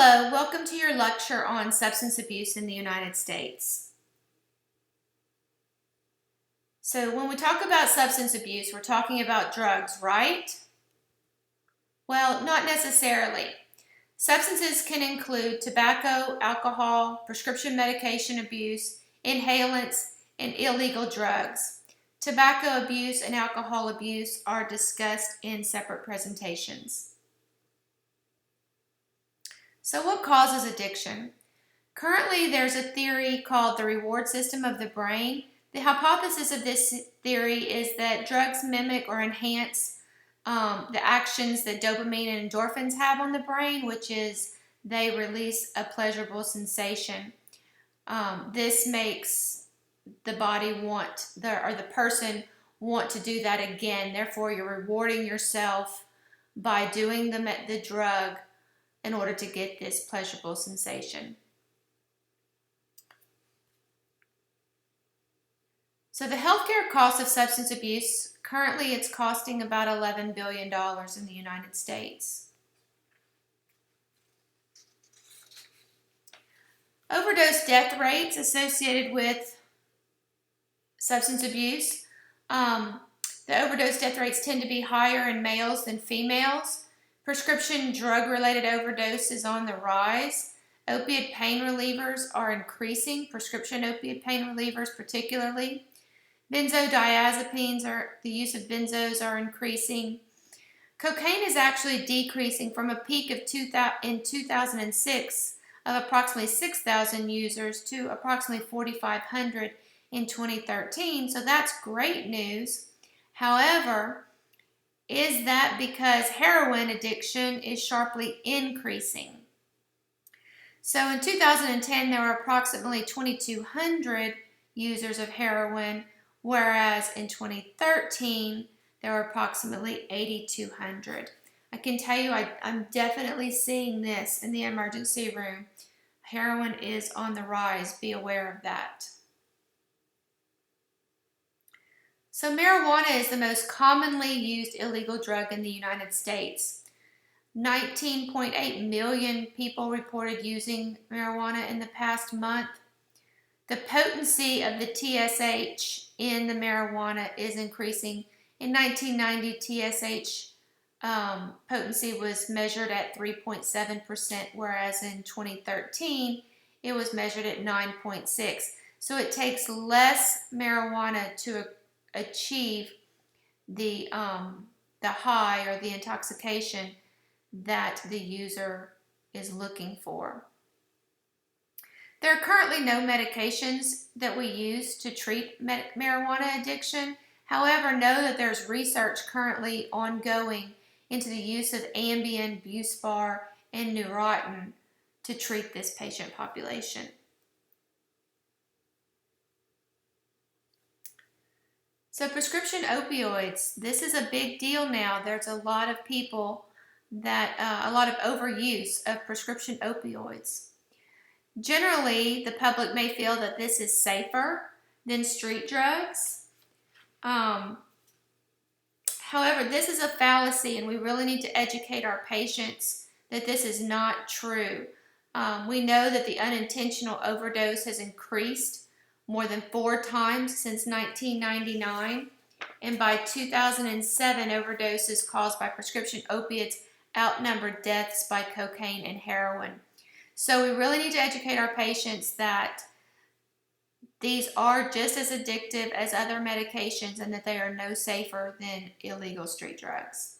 Hello, welcome to your lecture on substance abuse in the United States. So when we talk about substance abuse, we're talking about drugs, right? Well, not necessarily. Substances can include tobacco, alcohol, prescription medication abuse, inhalants, and illegal drugs. Tobacco abuse and alcohol abuse are discussed in separate presentations. So what causes addiction? Currently, there's a theory called the reward system of the brain. The hypothesis of this theory is that drugs mimic or enhance the actions that dopamine and endorphins have on the brain, which is they release a pleasurable sensation. This makes the body the person want to do that again. Therefore, you're rewarding yourself by doing the drug in order to get this pleasurable sensation. So the healthcare cost of substance abuse, currently it's costing about $11 billion in the United States. Overdose death rates associated with substance abuse. The overdose death rates tend to be higher in males than females. Prescription drug-related overdose is on the rise. Opiate pain relievers are increasing, prescription opiate pain relievers particularly. Benzodiazepines, the use of benzos are increasing. Cocaine is actually decreasing from a peak in 2006 of approximately 6,000 users to approximately 4,500 in 2013, so that's great news. However, is that because heroin addiction is sharply increasing? So in 2010, there were approximately 2,200 users of heroin, whereas in 2013, there were approximately 8,200. I can tell you I'm definitely seeing this in the emergency room. Heroin is on the rise. Be aware of that. So marijuana is the most commonly used illegal drug in the United States. 19.8 million people reported using marijuana in the past month. The potency of the TSH in the marijuana is increasing. In 1990, TSH potency was measured at 3.7%, whereas in 2013, it was measured at 9.6%. So it takes less marijuana to achieve the high or the intoxication that the user is looking for. There are currently no medications that we use to treat marijuana addiction. However, know that there's research currently ongoing into the use of Ambien, Buspar, and Neurontin to treat this patient population. So prescription opioids, this is a big deal now. There's a lot of people a lot of overuse of prescription opioids. Generally, the public may feel that this is safer than street drugs. However, this is a fallacy, and we really need to educate our patients that this is not true. We know that the unintentional overdose has increased more than 4 times since 1999, and by 2007, overdoses caused by prescription opiates outnumbered deaths by cocaine and heroin. So we really need to educate our patients that these are just as addictive as other medications and that they are no safer than illegal street drugs.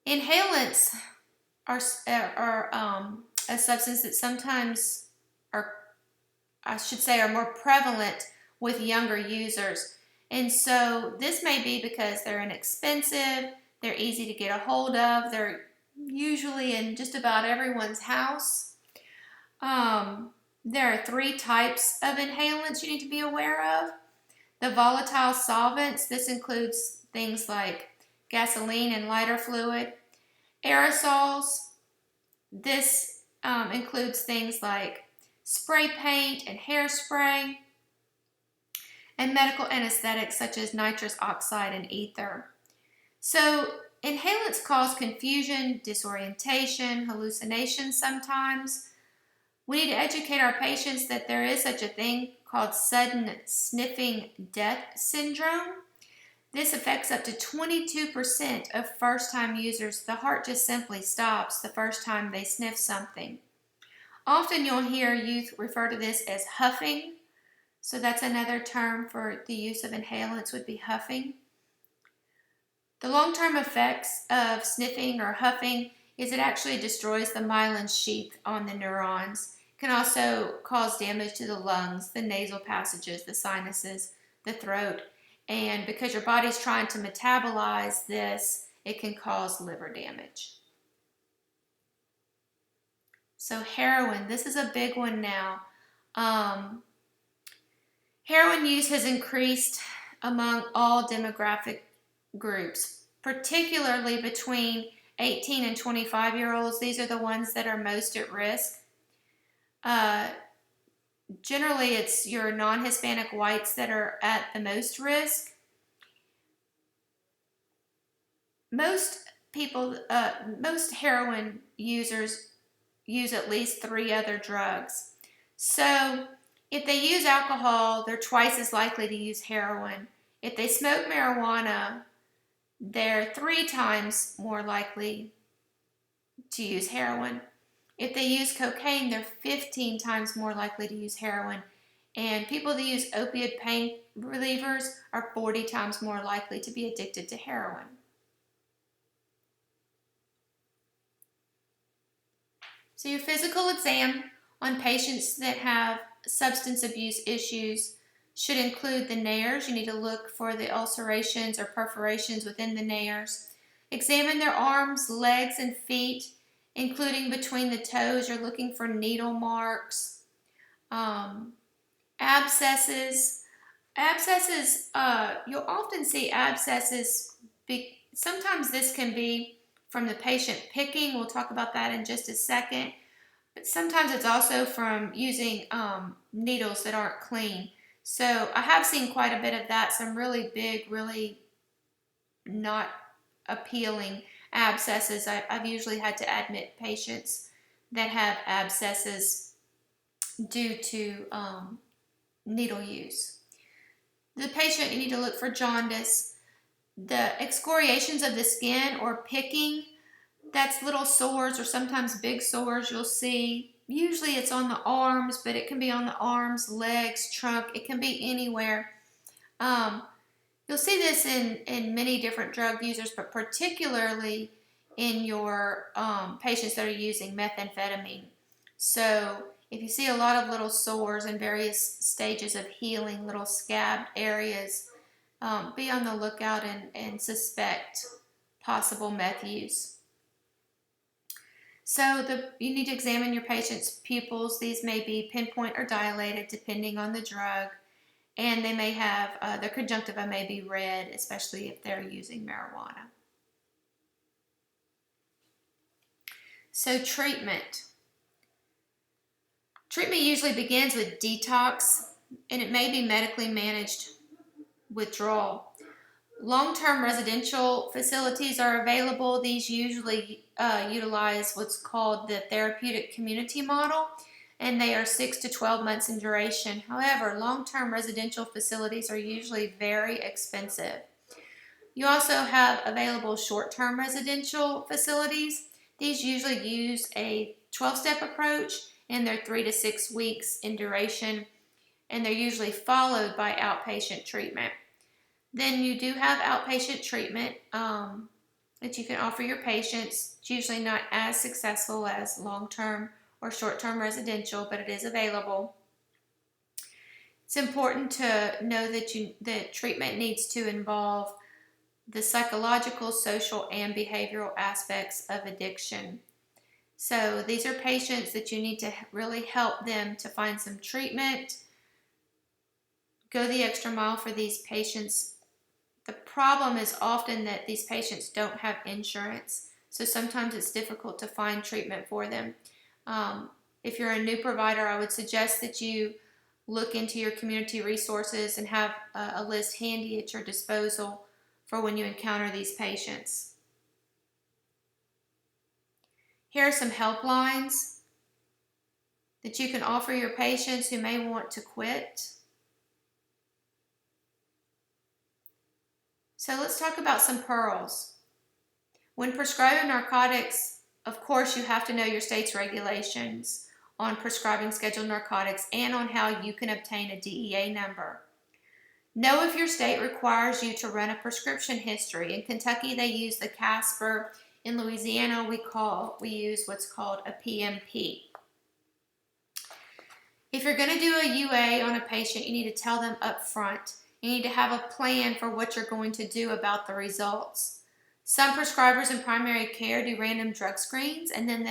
Inhalants are a substance that sometimes are more prevalent with younger users. And so this may be because they're inexpensive, they're easy to get a hold of, they're usually in just about everyone's house. There are 3 types of inhalants you need to be aware of. The volatile solvents, this includes things like gasoline and lighter fluid. Aerosols, this includes things like spray paint and hairspray. And medical anesthetics such as nitrous oxide and ether. So Inhalants cause confusion, disorientation, hallucinations sometimes. We need to educate our patients that there is such a thing called sudden sniffing death syndrome. This affects up to 22% of first-time users. The heart just simply stops the first time they sniff something. Often you'll hear youth refer to this as huffing. So that's another term for the use of inhalants would be huffing. The long-term effects of sniffing or huffing is it actually destroys the myelin sheath on the neurons. It can also cause damage to the lungs, the nasal passages, the sinuses, the throat. And because your body's trying to metabolize this, it can cause liver damage. So heroin, this is a big one now. Heroin use has increased among all demographic groups, particularly between 18 and 25-year-olds. These are the ones that are most at risk. Generally, it's your non-Hispanic whites that are at the most risk. Most heroin users use at least 3 other drugs. So if they use alcohol, they're twice as likely to use heroin. If they smoke marijuana, they're 3 times more likely to use heroin. If they use cocaine, they're 15 times more likely to use heroin. And people that use opioid pain relievers are 40 times more likely to be addicted to heroin. So your physical exam on patients that have substance abuse issues should include the nares. You need to look for the ulcerations or perforations within the nares. Examine their arms, legs, and feet, including between the toes. You're looking for needle marks, abscesses. You'll often see abscesses. Sometimes this can be from the patient picking. We'll talk about that in just a second. But sometimes it's also from using needles that aren't clean. So I have seen quite a bit of that, some really big, really not appealing abscesses. I've usually had to admit patients that have abscesses due to needle use. The patient, you need to look for jaundice. The excoriations of the skin or picking, that's little sores or sometimes big sores you'll see. Usually it's on the arms, but it can be on the arms, legs, trunk. It can be anywhere. You'll see this in many different drug users, but particularly in your patients that are using methamphetamine. So if you see a lot of little sores in various stages of healing, little scabbed areas, be on the lookout and suspect possible meth use. So you need to examine your patient's pupils. These may be pinpoint or dilated depending on the drug. And they may have, their conjunctiva may be red, especially if they're using marijuana. So treatment. Treatment usually begins with detox, and it may be medically managed withdrawal. Long-term residential facilities are available. These usually utilize what's called the therapeutic community model, and they are 6 to 12 months in duration. However, long-term residential facilities are usually very expensive. You also have available short-term residential facilities. These usually use a 12-step approach, and they're 3 to 6 weeks in duration, and they're usually followed by outpatient treatment. Then you do have outpatient treatment that you can offer your patients. It's usually not as successful as long-term or short-term residential, but it is available. It's important to know that treatment needs to involve the psychological, social, and behavioral aspects of addiction. So these are patients that you need to really help them to find some treatment. Go the extra mile for these patients. The problem is often that these patients don't have insurance, so sometimes it's difficult to find treatment for them. If you're a new provider, I would suggest that you look into your community resources and have a list handy at your disposal for when you encounter these patients. Here are some helplines that you can offer your patients who may want to quit. So let's talk about some pearls. When prescribing narcotics, of course, you have to know your state's regulations on prescribing scheduled narcotics and on how you can obtain a DEA number. Know if your state requires you to run a prescription history. In Kentucky, they use the Casper. In Louisiana, we use what's called a PMP. If you're going to do a UA on a patient, you need to tell them up front. You need to have a plan for what you're going to do about the results. Some prescribers in primary care do random drug screens, and then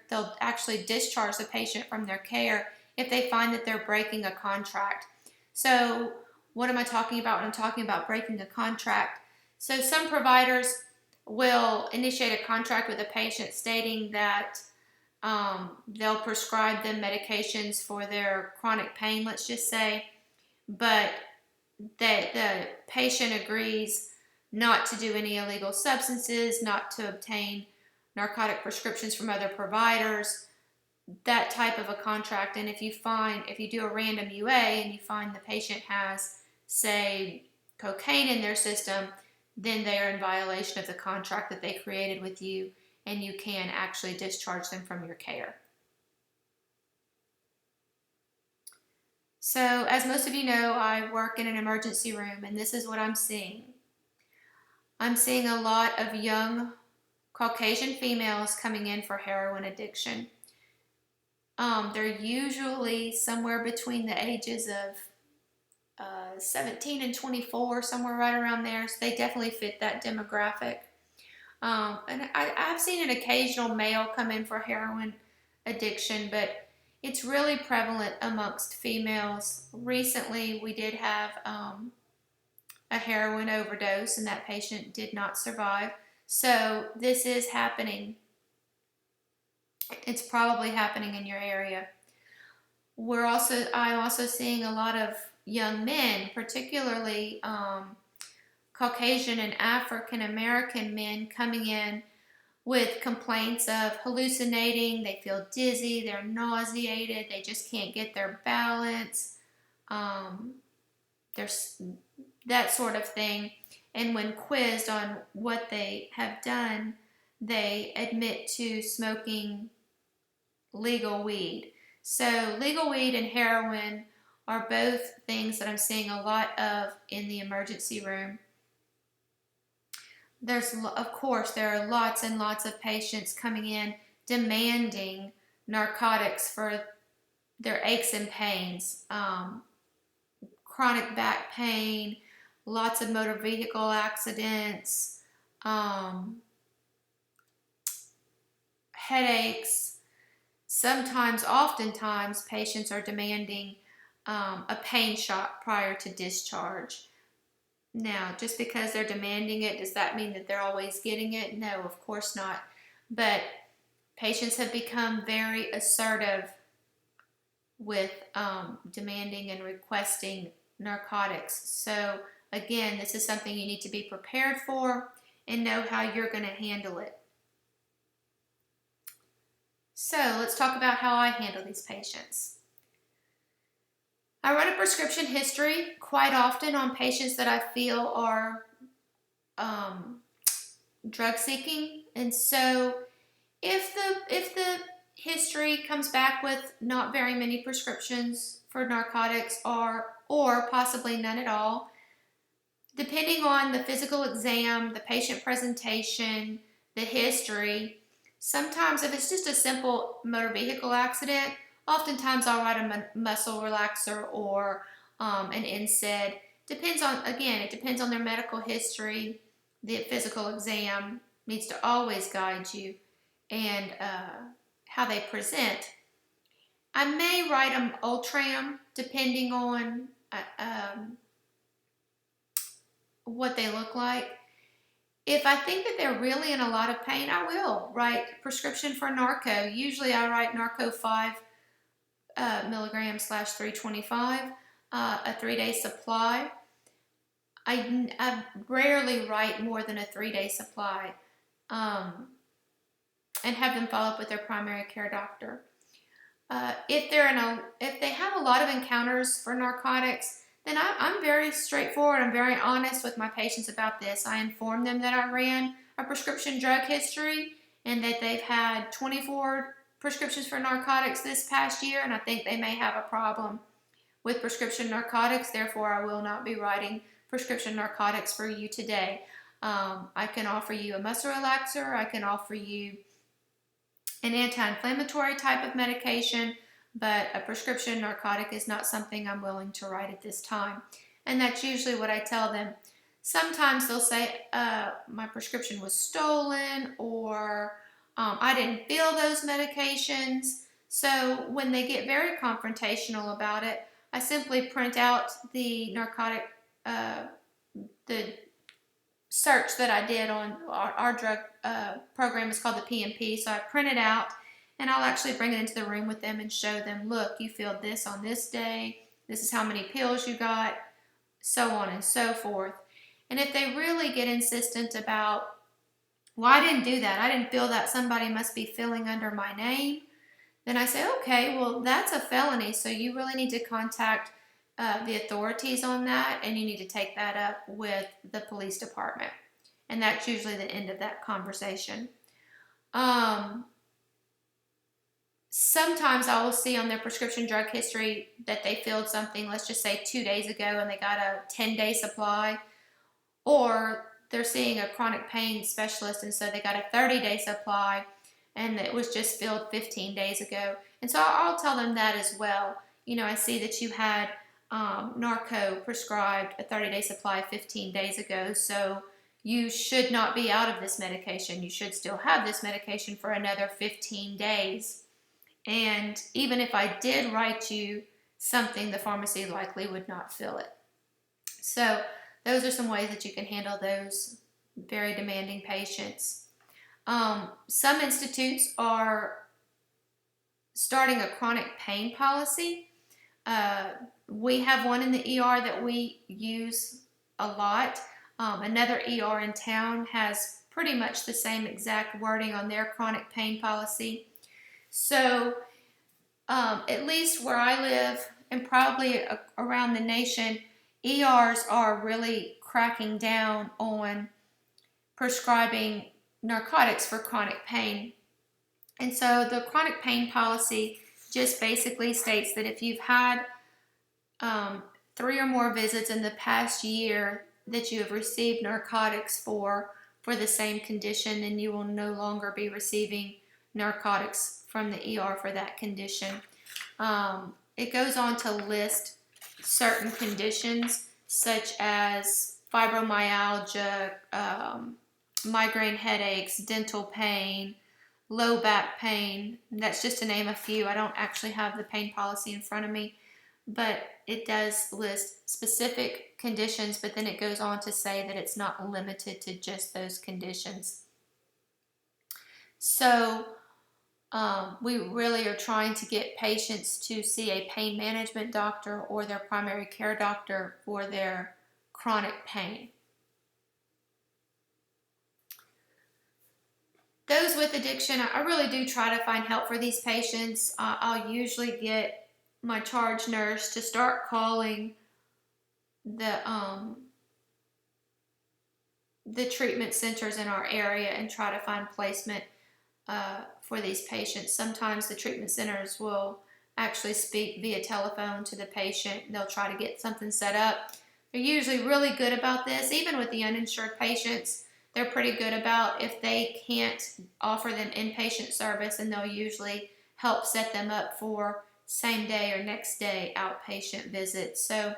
they'll actually discharge the patient from their care if they find that they're breaking a contract. So what am I talking about when I'm talking about breaking a contract? So some providers will initiate a contract with a patient stating that they'll prescribe them medications for their chronic pain, let's just say, but that the patient agrees not to do any illegal substances, not to obtain narcotic prescriptions from other providers, that type of a contract. And if you do a random UA and you find the patient has, say, cocaine in their system, then they are in violation of the contract that they created with you, and you can actually discharge them from your care. So, as most of you know, I work in an emergency room, and this is what I'm seeing. I'm seeing a lot of young Caucasian females coming in for heroin addiction. They're usually somewhere between the ages of 17 and 24, somewhere right around there. So they definitely fit that demographic. And I've seen an occasional male come in for heroin addiction, but it's really prevalent amongst females. Recently, we did have a heroin overdose, and that patient did not survive. So this is happening. It's probably happening in your area. I'm also seeing a lot of young men, particularly Caucasian and African American men, coming in with complaints of hallucinating. They feel dizzy, they're nauseated, they just can't get their balance. There's that sort of thing. And when quizzed on what they have done, they admit to smoking legal weed. So legal weed and heroin are both things that I'm seeing a lot of in the emergency room. Of course, there are lots and lots of patients coming in demanding narcotics for their aches and pains, chronic back pain, lots of motor vehicle accidents, headaches. Oftentimes, patients are demanding a pain shot prior to discharge. Now, just because they're demanding it, does that mean that they're always getting it? No, of course not. But patients have become very assertive with demanding and requesting narcotics. So, again, this is something you need to be prepared for and know how you're going to handle it. So, let's talk about how I handle these patients. I run a prescription history quite often on patients that I feel are drug seeking, and so if the history comes back with not very many prescriptions for narcotics or possibly none at all, depending on the physical exam, the patient presentation, the history, sometimes if it's just a simple motor vehicle accident, oftentimes I'll write a muscle relaxer or an NSAID. It depends on their medical history. The physical exam needs to always guide you, and how they present. I may write them Ultram depending on what they look like. If I think that they're really in a lot of pain, I will write prescription for Narco. Usually I write Narco 5 milligrams /325, a 3-day supply. I rarely write more than a 3-day supply. And and have them follow up with their primary care doctor. If they have a lot of encounters for narcotics, then I'm very straightforward. I'm very honest with my patients about this. I inform them that I ran a prescription drug history and that they've had 24 prescriptions for narcotics this past year, and I think they may have a problem with prescription narcotics. Therefore, I will not be writing prescription narcotics for you today. I can offer you a muscle relaxer. I can offer you an anti-inflammatory type of medication, but a prescription narcotic is not something I'm willing to write at this time. And that's usually what I tell them. Sometimes they'll say, my prescription was stolen, or I didn't fill those medications. So when they get very confrontational about it, I simply print out the narcotic, the search that I did on our drug program is called the PMP. So I print it out, and I'll actually bring it into the room with them and show them, look, you filled this on this day. This is how many pills you got, so on and so forth. And if they really get insistent about, well, I didn't do that, I didn't fill that, somebody must be filling under my name, then I say, okay, well, that's a felony, so you really need to contact the authorities on that, and you need to take that up with the police department. And that's usually the end of that conversation. Sometimes I will see on their prescription drug history that they filled something, let's just say 2 days ago, and they got a 10-day supply. Or they're seeing a chronic pain specialist, and so they got a 30-day supply, and it was just filled 15 days ago. And so I'll tell them that as well. You know, I see that you had Narco prescribed a 30-day supply 15 days ago, so you should not be out of this medication. You should still have this medication for another 15 days. And even if I did write you something, the pharmacy likely would not fill it. So those are some ways that you can handle those very demanding patients. Some institutes are starting a chronic pain policy. We have one in the ER that we use a lot. Another ER in town has pretty much the same exact wording on their chronic pain policy. So at least where I live, and probably around the nation, ERs are really cracking down on prescribing narcotics for chronic pain. And so the chronic pain policy just basically states that if you've had 3 or more visits in the past year that you have received narcotics for the same condition, then you will no longer be receiving narcotics from the ER for that condition. It goes on to list certain conditions such as fibromyalgia, migraine headaches, dental pain, low back pain. That's just to name a few. I don't actually have the pain policy in front of me, but it does list specific conditions, but then it goes on to say that it's not limited to just those conditions. So we really are trying to get patients to see a pain management doctor or their primary care doctor for their chronic pain. Those with addiction, I really do try to find help for these patients. I'll usually get my charge nurse to start calling the treatment centers in our area and try to find placement for these patients. Sometimes the treatment centers will actually speak via telephone to the patient. They'll try to get something set up. They're usually really good about this. Even with the uninsured patients, they're pretty good about if they can't offer them inpatient service, and they'll usually help set them up for same day or next day outpatient visits. So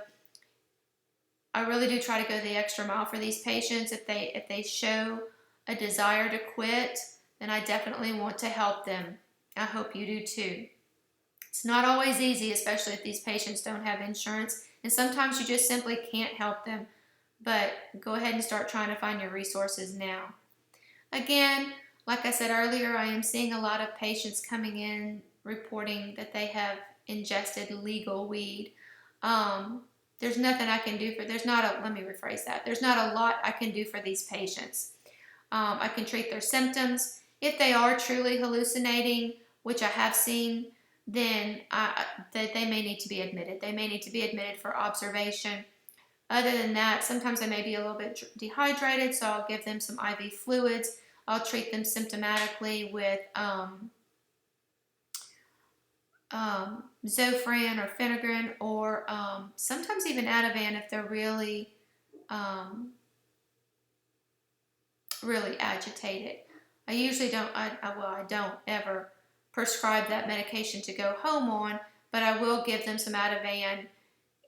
I really do try to go the extra mile for these patients. If they show a desire to quit, then I definitely want to help them. I hope you do too. It's not always easy, especially if these patients don't have insurance, and sometimes you just simply can't help them. But go ahead and start trying to find your resources now. Again, like I said earlier, I am seeing a lot of patients coming in reporting that they have ingested legal weed. There's nothing I can do there's not a lot I can do for these patients. I can treat their symptoms. If they are truly hallucinating, which I have seen, then they may need to be admitted. They may need to be admitted for observation. Other than that, sometimes they may be a little bit dehydrated, so I'll give them some IV fluids. I'll treat them symptomatically with Zofran or Phenergan, or sometimes even Ativan if they're really, really agitated. I usually don't, I don't ever prescribe that medication to go home on, but I will give them some Ativan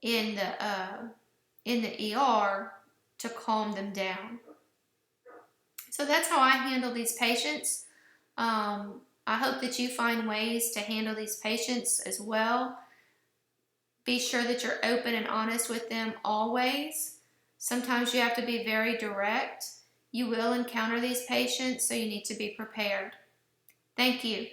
in the ER to calm them down. So that's how I handle these patients. I hope that you find ways to handle these patients as well. Be sure that you're open and honest with them always. Sometimes you have to be very direct. You will encounter these patients, so you need to be prepared. Thank you.